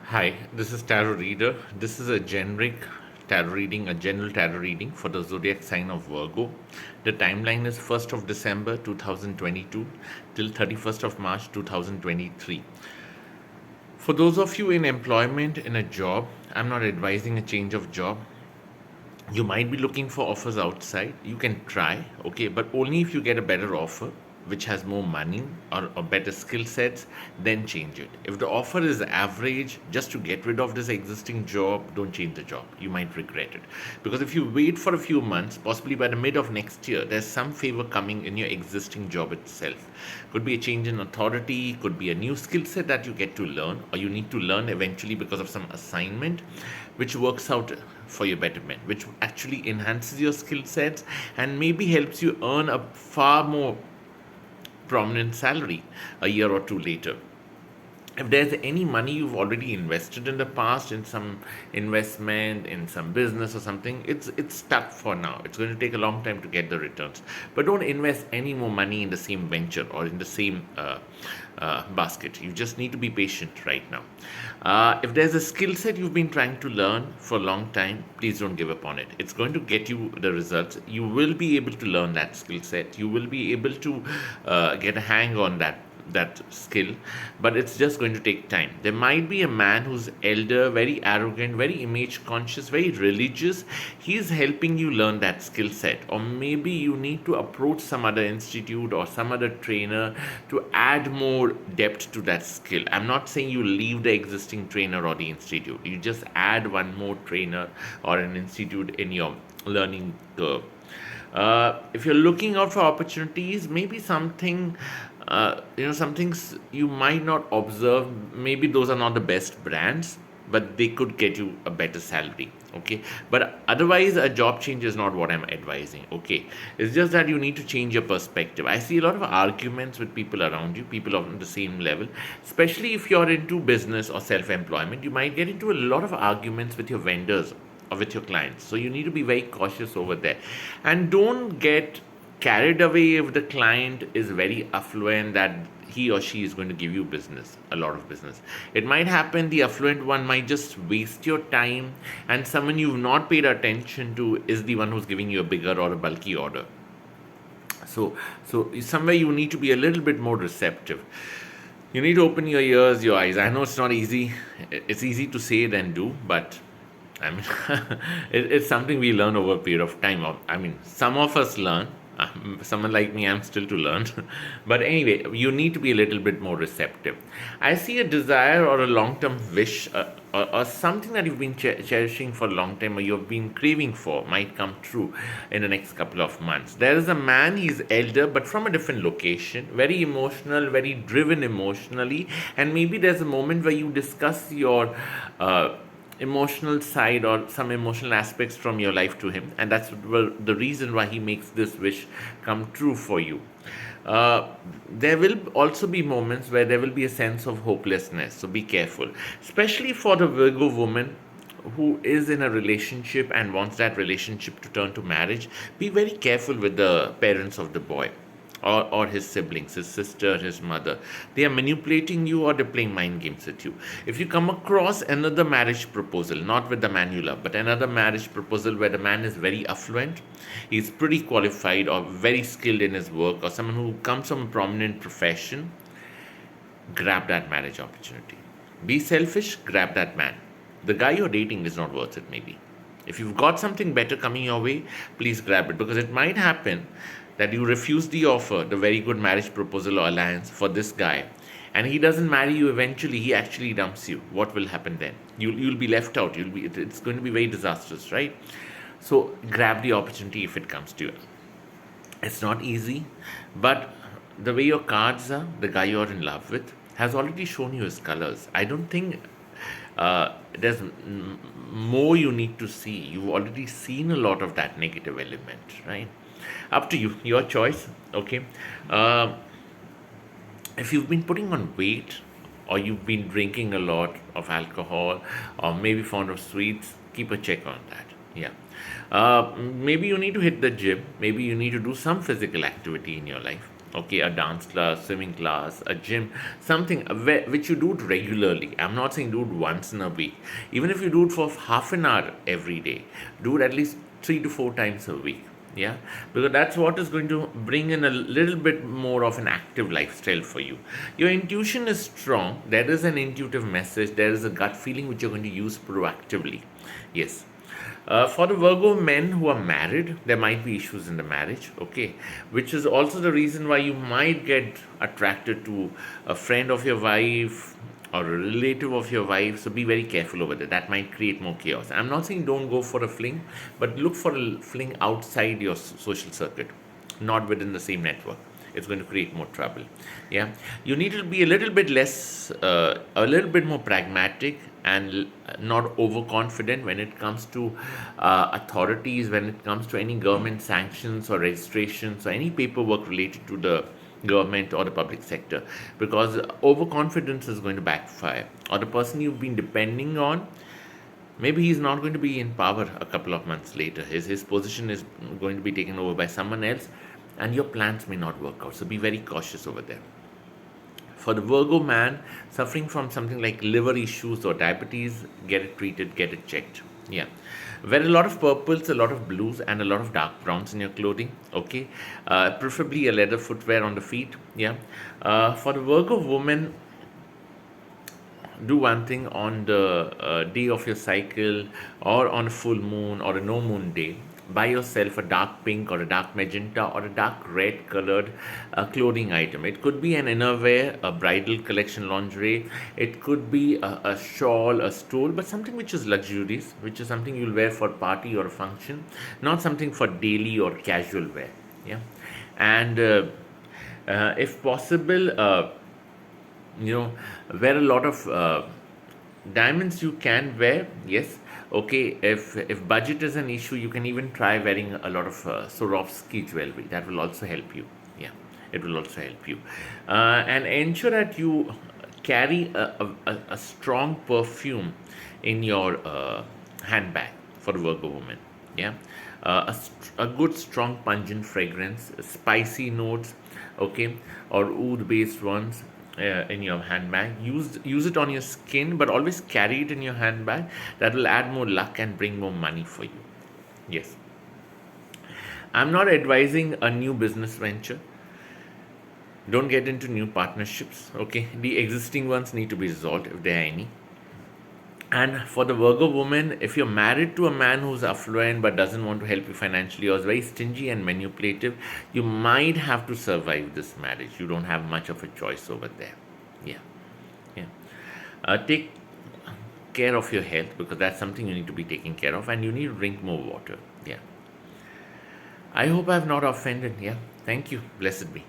Hi, this is Tarot Reader. This is a generic tarot reading, a general tarot reading for the zodiac sign of Virgo. The timeline is 1st of December 2022 till 31st of March 2023. For those of you in employment in a job, I'm not advising a change of job. You might be looking for offers outside. You can try, okay, but only if you get a better offer which has more money or better skill sets, then change it. If the offer is average, just to get rid of this existing job, don't change the job. You might regret it. Because if you wait for a few months, possibly by the mid of next year, there's some favor coming in your existing job itself. Could be a change in authority, could be a new skill set that you get to learn, or you need to learn eventually because of some assignment, which works out for your betterment, which actually enhances your skill sets and maybe helps you earn a far more prominent salary a year or two later. If there's any money you've already invested in the past in some investment in some business or something, it's stuck for now. It's going to take a long time to get the returns, but don't invest any more money in the same venture or in the same basket. You just need to be patient right now. If there's a skill set you've been trying to learn for a long time, please don't give up on it. It's going to get you the results. You will be able to learn that skill set. You will be able to get a hang on that skill, but it's just going to take time. There might be a man who's elder, very arrogant, very image conscious, very religious. He's helping you learn that skill set, or maybe you need to approach some other institute or some other trainer to add more depth to that skill. I'm not saying you leave the existing trainer or the institute, you just add one more trainer or an institute in your learning curve. If you're looking out for opportunities, maybe some things you might not observe. Maybe those are not the best brands, but they could get you a better salary. Okay, but otherwise, a job change is not what I'm advising. Okay, it's just that you need to change your perspective. I see a lot of arguments with people around you, people on the same level, especially if you're into business or self employment. You might get into a lot of arguments with your vendors or with your clients. So you need to be very cautious over there. And don't get carried away if the client is very affluent that he or she is going to give you business, a lot of business. It might happen the affluent one might just waste your time, and someone you've not paid attention to is the one who's giving you a bigger or a bulky order. So somewhere you need to be a little bit more receptive. You need to open your ears, your eyes. I know it's not easy. It's easy to say than do, but I mean, it's something we learn over a period of time. I mean, some of us learn. Someone like me, I'm still to learn. But anyway, you need to be a little bit more receptive. I see a desire or a long term wish, or something that you've been cherishing for a long time or you've been craving for might come true in the next couple of months. There is a man, he's elder, but from a different location, very emotional, very driven emotionally. And maybe there's a moment where you discuss your emotional side or some emotional aspects from your life to him, and that's the reason why he makes this wish come true for you. There will also be moments where there will be a sense of hopelessness, so be careful, especially for the Virgo woman who is in a relationship and wants that relationship to turn to marriage. Be very careful with the parents of the boy, or his siblings, his sister, his mother. They are manipulating you or they're playing mind games with you. If you come across another marriage proposal, not with the man you love, but another marriage proposal where the man is very affluent, he's pretty qualified or very skilled in his work, or someone who comes from a prominent profession, grab that marriage opportunity. Be selfish, grab that man. The guy you're dating is not worth it, maybe. If you've got something better coming your way, please grab it, because it might happen that you refuse the offer, the very good marriage proposal or alliance for this guy, and he doesn't marry you eventually, he actually dumps you. What will happen then? You'll be left out. It's going to be very disastrous, right? So grab the opportunity if it comes to you. It's not easy, but the way your cards are, the guy you're in love with has already shown you his colors. I don't think there's more you need to see. You've already seen a lot of that negative element, right? Up to you, your choice. Okay. If you've been putting on weight, or you've been drinking a lot of alcohol, or maybe fond of sweets, keep a check on that. Yeah. Maybe you need to hit the gym. Maybe you need to do some physical activity in your life. Okay, a dance class, swimming class, a gym, something which you do it regularly. I'm not saying do it once in a week. Even if you do it for half an hour every day, do it at least 3 to 4 times a week. Yeah, because that's what is going to bring in a little bit more of an active lifestyle for you. Your intuition is strong. There is an intuitive message. There is a gut feeling which you're going to use proactively. Yes. For the Virgo men who are married, there might be issues in the marriage, okay, which is also the reason why you might get attracted to a friend of your wife or a relative of your wife. So be very careful over there. That might create more chaos. I'm not saying don't go for a fling, but look for a fling outside your social circuit, not within the same network. It's going to create more trouble. Yeah, you need to be a little bit less, a little bit more pragmatic and not overconfident when it comes to authorities, when it comes to any government sanctions or registrations or any paperwork related to the government or the public sector, because overconfidence is going to backfire, or the person you've been depending on, maybe he's not going to be in power a couple of months later. His position is going to be taken over by someone else, and your plans may not work out. So be very cautious over there. For the Virgo man suffering from something like liver issues or diabetes, get it treated, get it checked. Yeah. Wear a lot of purples, a lot of blues, and a lot of dark browns in your clothing. Okay. Preferably a leather footwear on the feet. Yeah. For the Virgo woman, do one thing on the day of your cycle, or on a full moon or a no moon day. Buy yourself a dark pink or a dark magenta or a dark red colored clothing item. It could be an innerwear, a bridal collection lingerie, it could be a shawl, a stole, but something which is luxurious, which is something you'll wear for party or a function, not something for daily or casual wear. Yeah. And if possible, wear a lot of diamonds. You can wear, yes, okay. If budget is an issue, you can even try wearing a lot of Swarovski jewelry. That will also help you. Yeah, it will also help you. And ensure that you carry a strong perfume in your handbag for the Virgo woman. Yeah, a good strong pungent fragrance, spicy notes, okay, or oud based ones in your handbag. Use it on your skin, but always carry it in your handbag. That will add more luck and bring more money for you. Yes. I'm not advising a new business venture. Don't get into new partnerships. Okay, the existing ones need to be resolved if there are any. And for the Virgo woman, if you're married to a man who's affluent but doesn't want to help you financially, or is very stingy and manipulative, you might have to survive this marriage. You don't have much of a choice over there. Yeah. Yeah. Take care of your health, because that's something you need to be taking care of, and you need to drink more water. Yeah. I hope I have not offended. Yeah. Thank you. Blessed be.